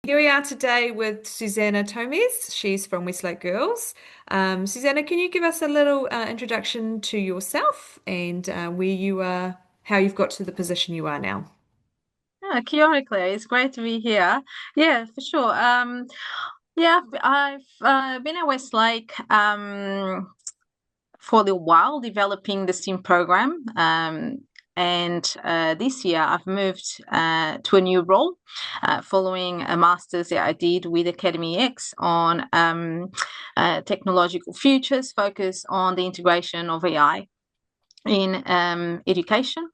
Here we are today with Susana Tomez. She's from Westlake Girls. Susana, can you give us a little introduction to yourself and where you are, how you've got to the position you are now? Yeah, Claire, it's great to be here. Yeah, for sure. Yeah, I've been at Westlake for a while, developing the STEAM program. And this year I've moved to a new role following a master's that I did with Academy X on technological futures, focused on the integration of AI in education.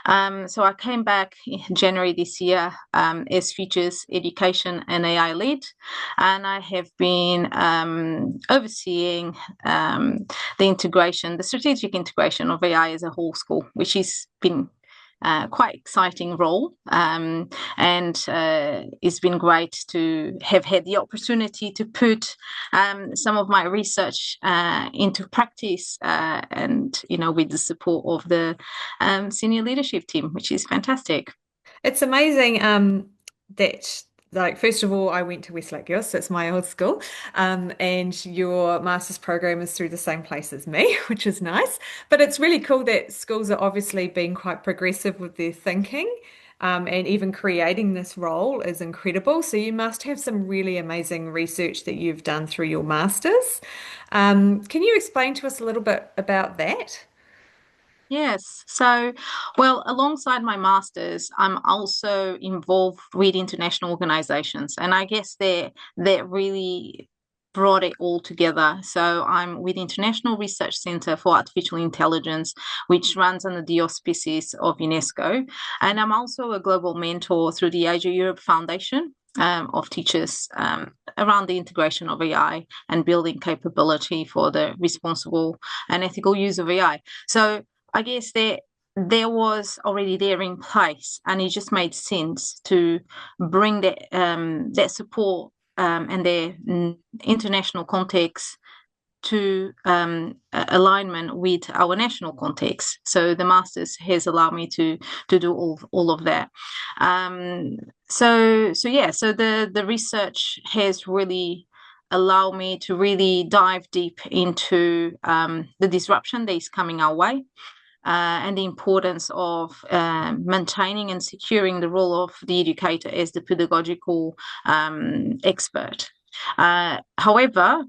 So I came back in January this year as Futures Education and AI lead, and I have been overseeing the integration, the strategic integration of AI as a whole school, which has been quite exciting role. And it's been great to have had the opportunity to put some of my research into practice, and with the support of the senior leadership team, which is fantastic. It's amazing that, like, first of all, I went to Westlake Girls, so it's my old school, and your master's program is through the same place as me, which is nice. But it's really cool that schools are obviously being quite progressive with their thinking, and even creating this role is incredible. So you must have some really amazing research that you've done through your master's. Can you explain to us a little bit about that? Yes. So, well, alongside my master's, I'm also involved with international organizations, and I guess that really brought it all together. So, I'm with International Research Center for Artificial Intelligence, which runs under the auspices of UNESCO, and I'm also a global mentor through the Asia Europe Foundation. Of teachers around the integration of AI and building capability for the responsible and ethical use of AI. So I guess there was already there in place, and it just made sense to bring that support and their international context to alignment with our national context. So the masters has allowed me to do all of that. So yeah, so the research has really allowed me to really dive deep into the disruption that is coming our way, and the importance of maintaining and securing the role of the educator as the pedagogical expert. However,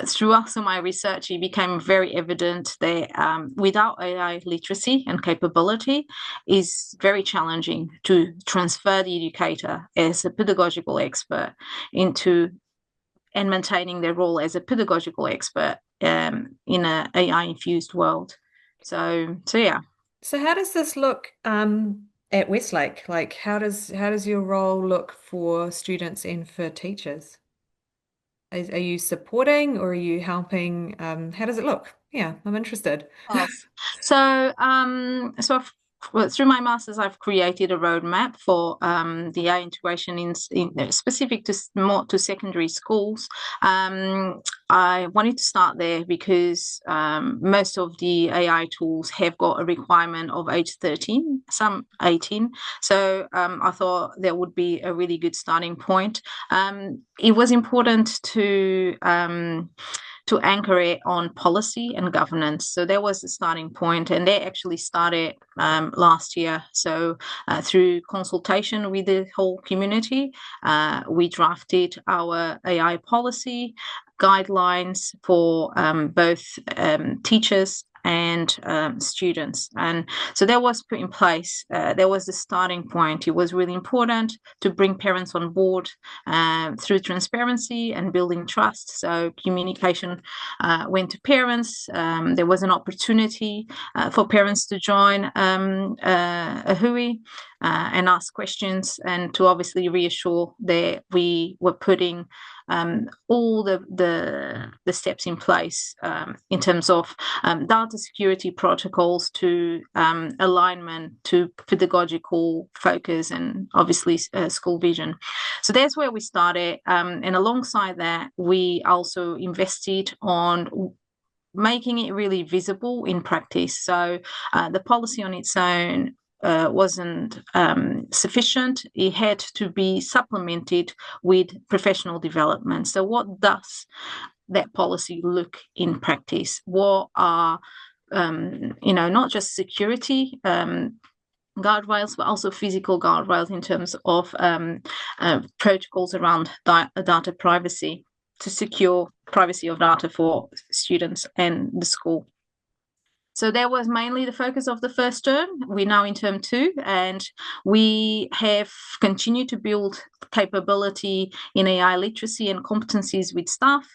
through also my research, it became very evident that without AI literacy and capability, is very challenging to transfer the educator as a pedagogical expert into and maintaining their role as a pedagogical expert in an AI infused world. So yeah. So how does this look at Westlake? Like how does your role look for students and for teachers? Are you supporting or are you helping? How does it look? Yeah, I'm interested. Yes. Well, through my masters, I've created a roadmap for the AI integration in specific to more to secondary schools. I wanted to start there because most of the AI tools have got a requirement of age 13, some 18. So I thought that would be a really good starting point. It was important to anchor it on policy and governance. So that was the starting point, and they actually started last year. So through consultation with the whole community, we drafted our AI policy guidelines for both teachers and students. And so that was put in place. That was the starting point. It was really important to bring parents on board through transparency and building trust. So communication went to parents. There was an opportunity for parents to join a HUI and ask questions, and to obviously reassure that we were putting all the steps in place in terms of data security protocols to alignment to pedagogical focus and obviously school vision. So that's where we started. And alongside that, we also invested on making it really visible in practice. So the policy on its own wasn't sufficient. It had to be supplemented with professional development. So what does that policy look in practice? What are not just security guardrails, but also physical guardrails in terms of protocols around data privacy to secure privacy of data for students and the school. So that was mainly the focus of the first term. We're now in term 2, and we have continued to build capability in AI literacy and competencies with staff,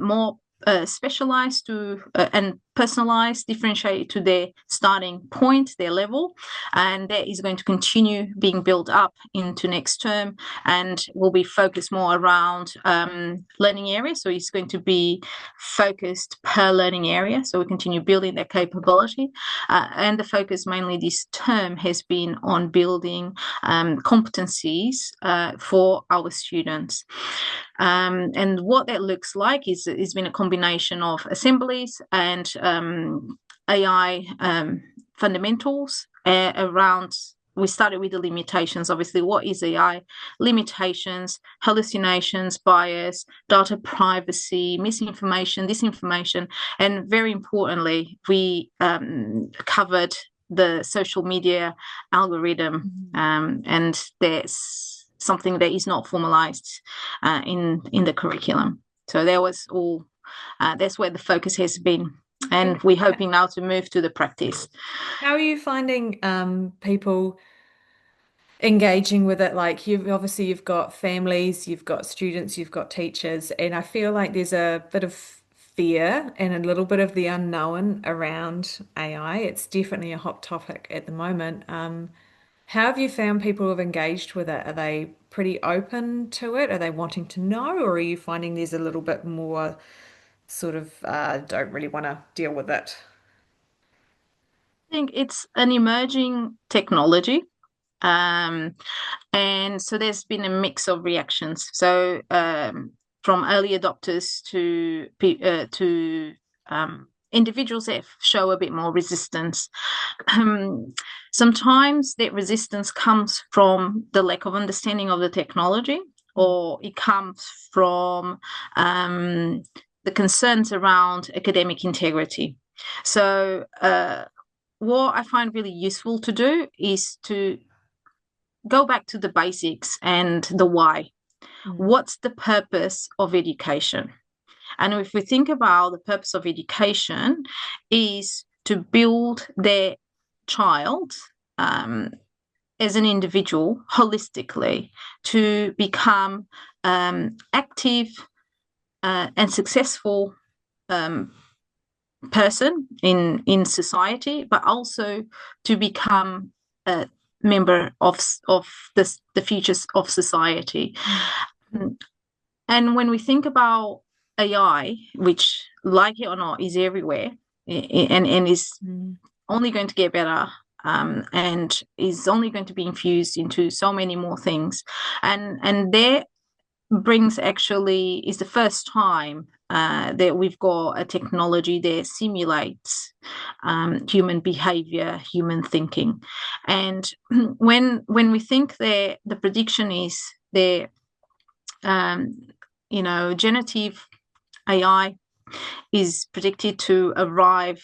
more specialized and personalized, differentiated to their starting point, their level, and that is going to continue being built up into next term, and will be focused more around learning areas. So it's going to be focused per learning area. So we continue building that capability, and the focus mainly this term has been on building competencies for our students. And what that looks like is been a combination of assemblies and AI fundamentals around. We started with the limitations. Obviously, what is AI? Limitations, hallucinations, bias, data privacy, misinformation, disinformation, and very importantly, we covered the social media algorithm, and that's something that is not formalized in the curriculum. So that was all. That's where the focus has been, and we're hoping now to move to the practice. How are you finding people engaging with it? Like you've got families, you've got students, you've got teachers, and I feel like there's a bit of fear and a little bit of the unknown around AI. It's definitely a hot topic at the moment. How have you found people have engaged with it? Are they pretty open to it? Are they wanting to know, or are you finding there's a little bit more sort of don't really want to deal with it? I think it's an emerging technology. Um, and so there's been a mix of reactions. So from early adopters to individuals that show a bit more resistance. Sometimes that resistance comes from the lack of understanding of the technology, or it comes from the concerns around academic integrity. So what I find really useful to do is to go back to the basics and the why. What's the purpose of education? And if we think about the purpose of education is to build their child as an individual holistically to become active and successful person in society, but also to become a member of the futures of society. And when we think about AI, which, like it or not, is everywhere and is only going to get better, and is only going to be infused into so many more things, and there is the first time that we've got a technology that simulates human behavior, human thinking. And when we think that the prediction is that generative AI is predicted to arrive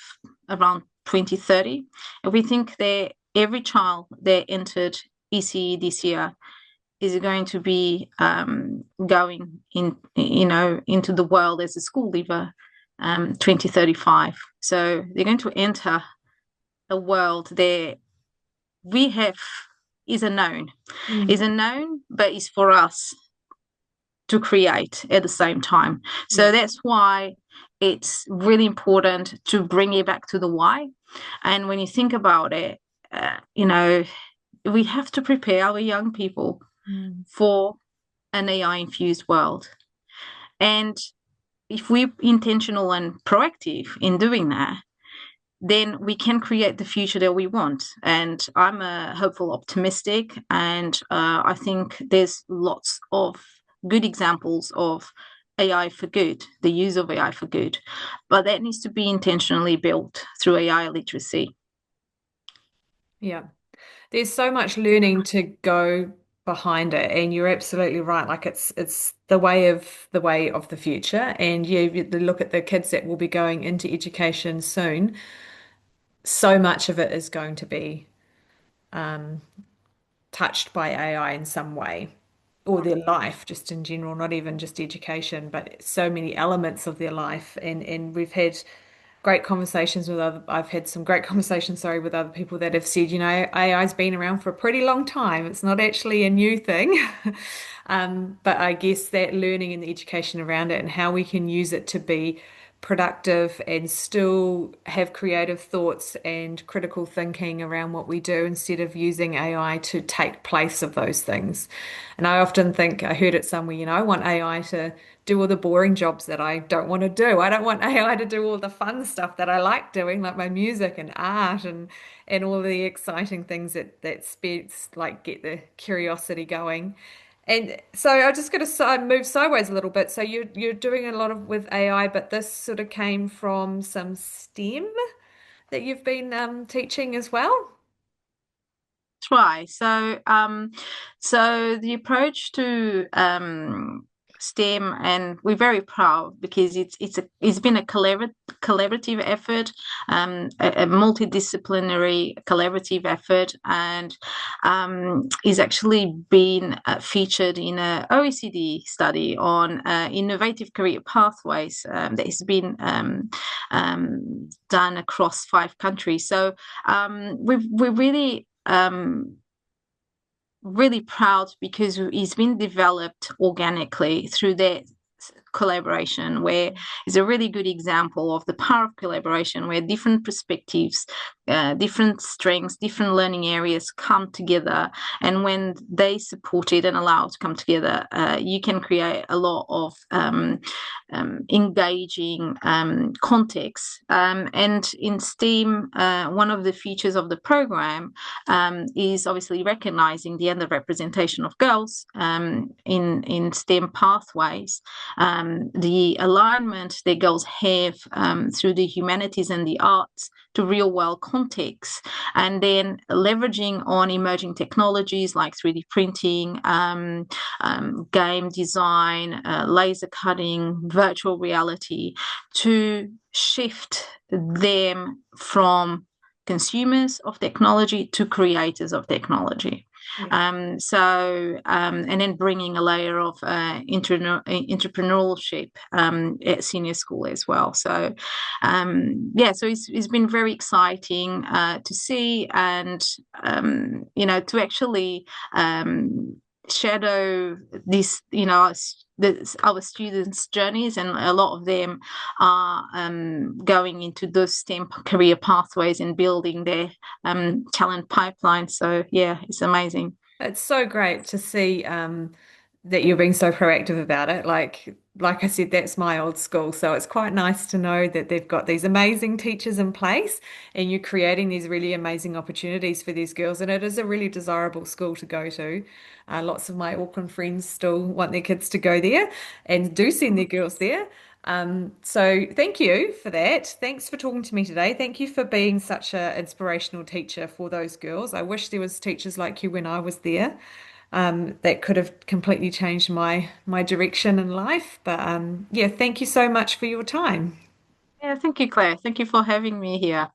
around 2030, and we think that every child that entered ECE this year is going to be going into the world as a school leaver 2035. So they're going to enter a world that we have is a known, but is for us to create at the same time. So that's why it's really important to bring it back to the why. And when you think about it, we have to prepare our young people for an AI-infused world. And if we're intentional and proactive in doing that, then we can create the future that we want. And I'm a hopeful, optimistic, and I think there's lots of good examples of AI for good, the use of AI for good, but that needs to be intentionally built through AI literacy. Yeah. There's so much learning to go behind it, and you're absolutely right. Like it's the way of the future. And yeah, you look at the kids that will be going into education soon. So much of it is going to be touched by AI in some way, or their life just in general, not even just education, but so many elements of their life. And we've had great conversations with other, I've had some great conversations, sorry, with other people that have said, you know, AI's been around for a pretty long time. It's not actually a new thing. But I guess that learning and the education around it and how we can use it to be productive and still have creative thoughts and critical thinking around what we do instead of using AI to take place of those things. And I often think, I heard it somewhere, you know, I want AI to do all the boring jobs that I don't want to do. I don't want AI to do all the fun stuff that I like doing, like my music and art and all the exciting things that speeds like get the curiosity going. And so I just got to move sideways a little bit. So you're doing a lot of with AI, but this sort of came from some STEM that you've been teaching as well. Try. So the approach to STEM, and we're very proud because it's been a collaborative effort, a multidisciplinary collaborative effort, and is actually been featured in a OECD study on innovative career pathways that has been done across 5 countries. So we're really proud because it's been developed organically through that collaboration, where is a really good example of the power of collaboration, where different perspectives, different strengths, different learning areas come together, and when they support it and allow it to come together, you can create a lot of engaging context. And in STEAM, one of the features of the program is obviously recognizing the underrepresentation of girls in STEM pathways, the alignment that girls have through the humanities and the arts to real world contexts, and then leveraging on emerging technologies like 3D printing, game design, laser cutting, virtual reality, to shift them from consumers of technology to creators of technology. Yeah. And then bringing a layer of entrepreneurship at senior school as well. So, yeah, so it's been very exciting to see, and to actually shadow this, our students' journeys, and a lot of them are going into those STEM career pathways and building their talent pipeline. So yeah, it's amazing. It's so great to see that you're being so proactive about it. Like I said, that's my old school. So it's quite nice to know that they've got these amazing teachers in place and you're creating these really amazing opportunities for these girls. And it is a really desirable school to go to. Lots of my Auckland friends still want their kids to go there and do send their girls there. So thank you for that. Thanks for talking to me today. Thank you for being such an inspirational teacher for those girls. I wish there was teachers like you when I was there. That could have completely changed my direction in life. But yeah, thank you so much for your time. Yeah, thank you, Claire. Thank you for having me here.